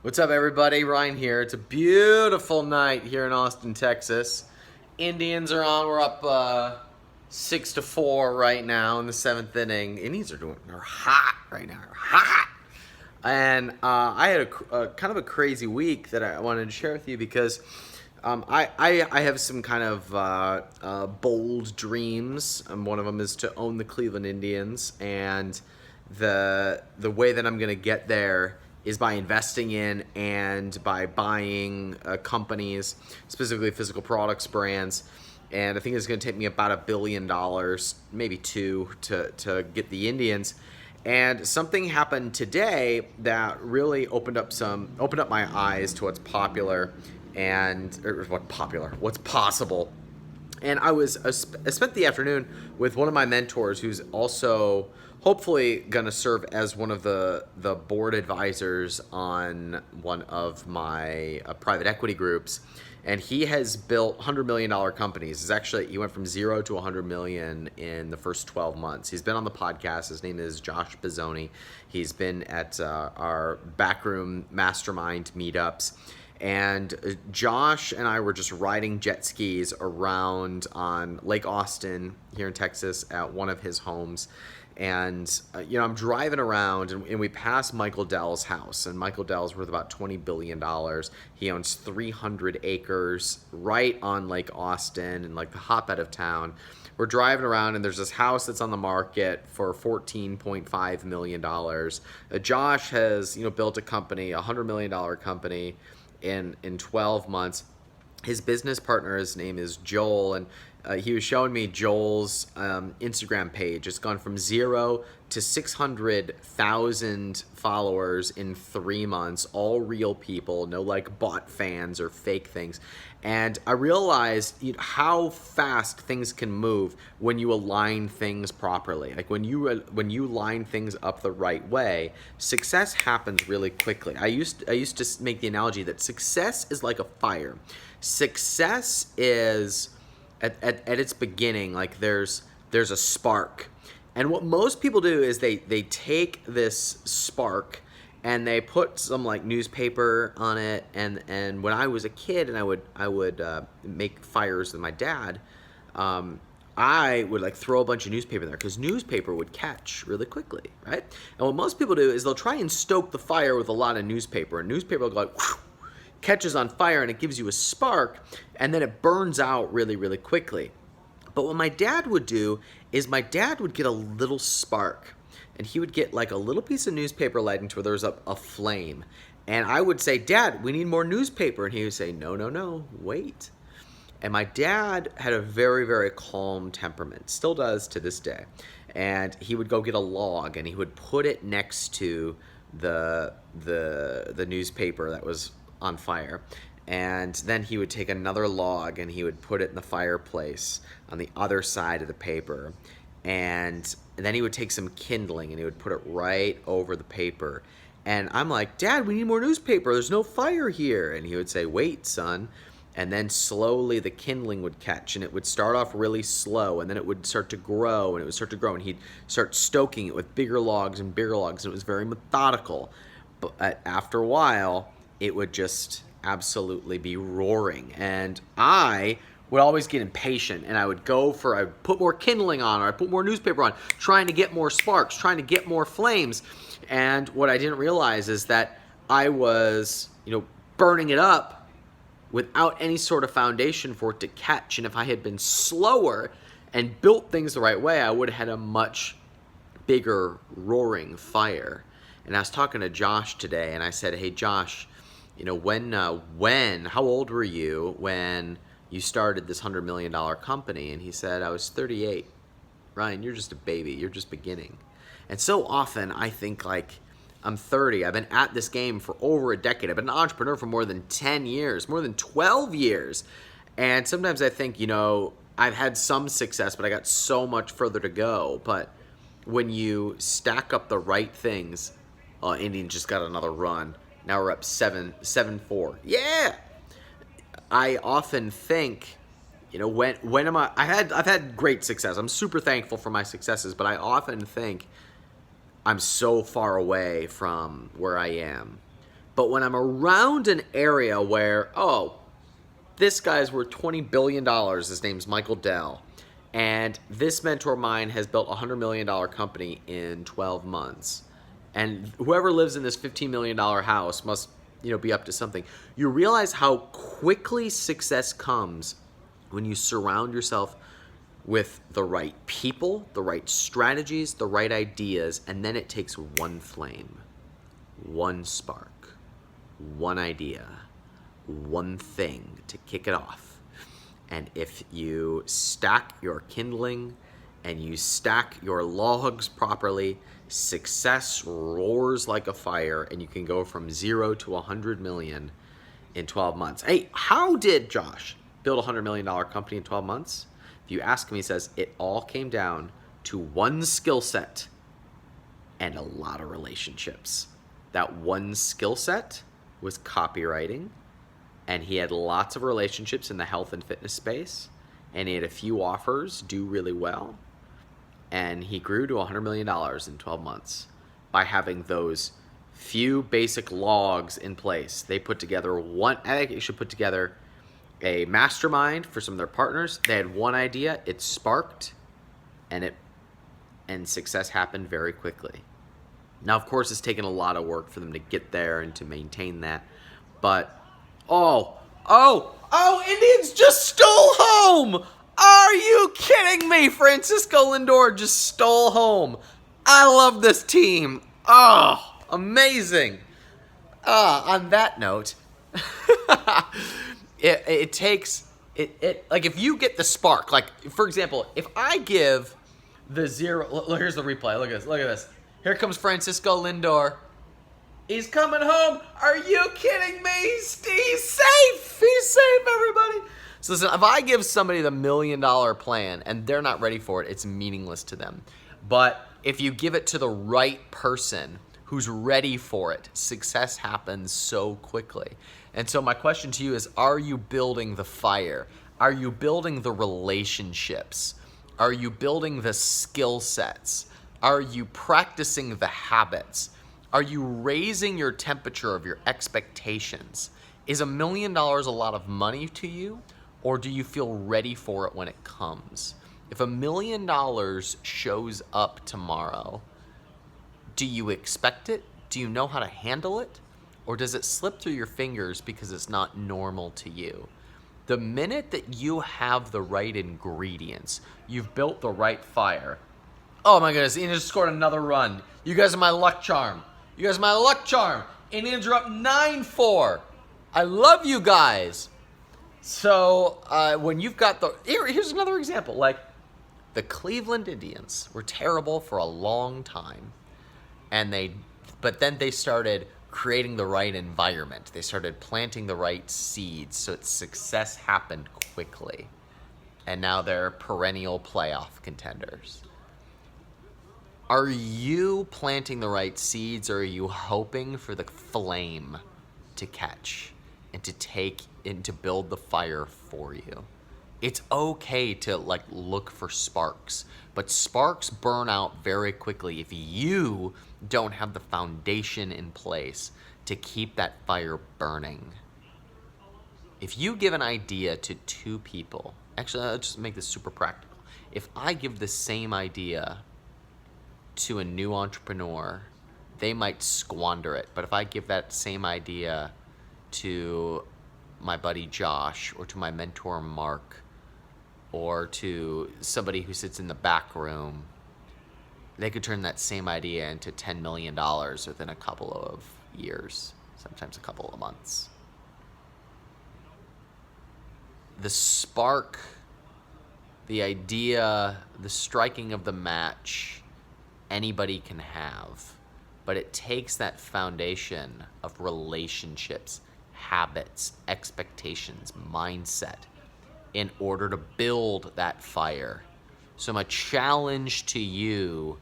What's up, everybody? Ryan here. It's a beautiful night here in Austin, Texas. Indians are on. We're up 6-4 right now in the seventh inning. They're hot right now. They're hot. And I had a kind of a crazy week that I wanted to share with you because I have some kind of bold dreams. One of them is to own the Cleveland Indians, and the way that I'm going to get there is by investing in and by buying companies, specifically physical products brands. And I think it's going to take me about $1 billion, maybe two, to get the Indians. And something happened today that really opened up my eyes to what's popular what's possible. And I spent the afternoon with one of my mentors who's also hopefully going to serve as one of the board advisors on one of my private equity groups. And he has built $100 million companies. He went from 0 to 100 million in the first 12 months. He's been on the podcast. His name is Josh Bizzoni. He's been at our backroom mastermind meetups. And Josh and I were just riding jet skis around on Lake Austin here in Texas at one of his homes. And, I'm driving around and we pass Michael Dell's house. And Michael Dell's worth about $20 billion. He owns 300 acres right on Lake Austin and like the hotbed of town. We're driving around and there's this house that's on the market for $14.5 million. Josh has, built a company, a $100 million company in 12 months. His business partner, his name is Joel, and he was showing me Joel's Instagram page. It's gone from 0 to 600,000 followers in 3 months, all real people, no like bot fans or fake things. And I realized how fast things can move when you align things properly. Like when you line things up the right way, success happens really quickly. I used to make the analogy that success is like a fire. Success is at its beginning, like there's a spark. And what most people do is they take this spark and they put some like newspaper on it. And when I was a kid and I would make fires with my dad, I would like throw a bunch of newspaper there because newspaper would catch really quickly, right? And what most people do is they'll try and stoke the fire with a lot of newspaper, and newspaper will go like, whew, catches on fire and it gives you a spark, and then it burns out really, really quickly. But what my dad would do is my dad would get a little spark, and he would get like a little piece of newspaper lighting to where there's a flame. And I would say, Dad, we need more newspaper. And he would say, no, wait. And my dad had a very, very calm temperament, still does to this day. And he would go get a log and he would put it next to the newspaper that was on fire. And then he would take another log and he would put it in the fireplace on the other side of the paper. And then he would take some kindling and he would put it right over the paper. And I'm like, Dad, we need more newspaper. There's no fire here. And he would say, wait, son. And then slowly the kindling would catch, and it would start off really slow, and then it would start to grow, and it would start to grow, and he'd start stoking it with bigger logs and bigger logs, and it was very methodical. But after a while, it would just absolutely be roaring. And I would always get impatient, and I'd put more kindling on, or I'd put more newspaper on, trying to get more sparks, trying to get more flames. And what I didn't realize is that I was, burning it up without any sort of foundation for it to catch. And if I had been slower and built things the right way, I would have had a much bigger roaring fire. And I was talking to Josh today, and I said, hey, Josh, how old were you when you started this $100 million company? And he said, I was 38. Ryan, you're just a baby. You're just beginning. And so often I think like, I'm 30. I've been at this game for over a decade. I've been an entrepreneur for more than 10 years, more than 12 years. And sometimes I think, I've had some success, but I got so much further to go. But when you stack up the right things, Indian just got another run. Now we're up 7-4. Yeah. I often think, when am I've had great success. I'm super thankful for my successes, but I often think I'm so far away from where I am. But when I'm around an area where, this guy's worth $20 billion, his name's Michael Dell, and this mentor of mine has built a $100 million company in 12 months, and whoever lives in this $15 million house must, be up to something. You realize how quickly success comes when you surround yourself with the right people, the right strategies, the right ideas, and then it takes one flame, one spark, one idea, one thing to kick it off. And if you stack your kindling and you stack your logs properly, success roars like a fire, and you can go from 0 to 100 million in 12 months. Hey, how did Josh build a $100 million company in 12 months? If you ask him, he says it all came down to one skill set and a lot of relationships. That one skill set was copywriting, and he had lots of relationships in the health and fitness space, and he had a few offers do really well, and he grew to $100 million in 12 months by having those few basic logs in place. They put together I think you should put together a mastermind for some of their partners. They had one idea, it sparked, and success happened very quickly. Now, of course, it's taken a lot of work for them to get there and to maintain that. But, Indians just stole home! Are you kidding me? Francisco Lindor just stole home. I love this team. Oh, amazing. On that note, it takes, like if you get the spark, like for example, if I give the 0, here's the replay, look at this. Here comes Francisco Lindor. He's coming home. Are you kidding me? He's safe. He's safe, everybody. So listen, if I give somebody the $1 million plan and they're not ready for it, it's meaningless to them. But if you give it to the right person who's ready for it, success happens so quickly. And so my question to you is, are you building the fire? Are you building the relationships? Are you building the skill sets? Are you practicing the habits? Are you raising your temperature of your expectations? Is $1 million a lot of money to you, or do you feel ready for it when it comes? If $1 million shows up tomorrow, do you expect it? Do you know how to handle it? Or does it slip through your fingers because it's not normal to you? The minute that you have the right ingredients, you've built the right fire. Oh my goodness, Indians scored another run. You guys are my luck charm. Indians are up 9-4. I love you guys. So when you've got here's another example. Like the Cleveland Indians were terrible for a long time, but then they started creating the right environment. They started planting the right seeds, so success happened quickly, and now they're perennial playoff contenders. Are you planting the right seeds, or are you hoping for the flame to catch and to take and to build the fire for you? It's okay to look for sparks, but sparks burn out very quickly if you don't have the foundation in place to keep that fire burning. If you give an idea to 2 people, actually, let's just make this super practical. If I give the same idea to a new entrepreneur, they might squander it. But if I give that same idea to my buddy Josh, or to my mentor Mark, or to somebody who sits in the back room, they could turn that same idea into $10 million within a couple of years, sometimes a couple of months. The spark, the idea, the striking of the match, anybody can have, but it takes that foundation of relationships, habits, expectations, mindset in order to build that fire. So my challenge to you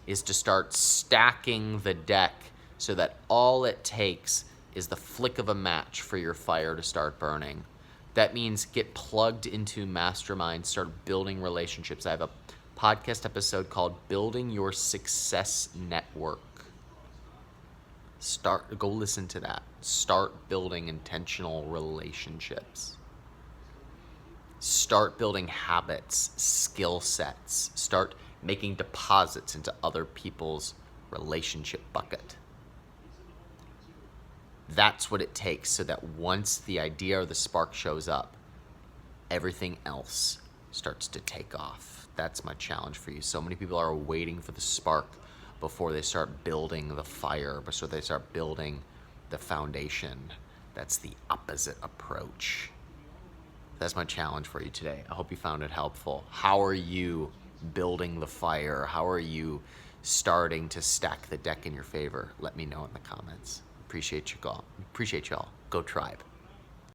is to start stacking the deck so that all it takes is the flick of a match for your fire to start burning. That means get plugged into Mastermind, start building relationships. I have a podcast episode called Building Your Success Network. Go listen to that. Start building intentional relationships. Start building habits, skill sets. Start making deposits into other people's relationship bucket. That's what it takes, so that once the idea or the spark shows up, everything else starts to take off. That's my challenge for you. So many people are waiting for the spark before they start building the fire, before they start building the foundation. That's the opposite approach. That's my challenge for you today. I hope you found it helpful. How are you building the fire? How are you starting to stack the deck in your favor? Let me know in the comments. Appreciate you all. Go Tribe.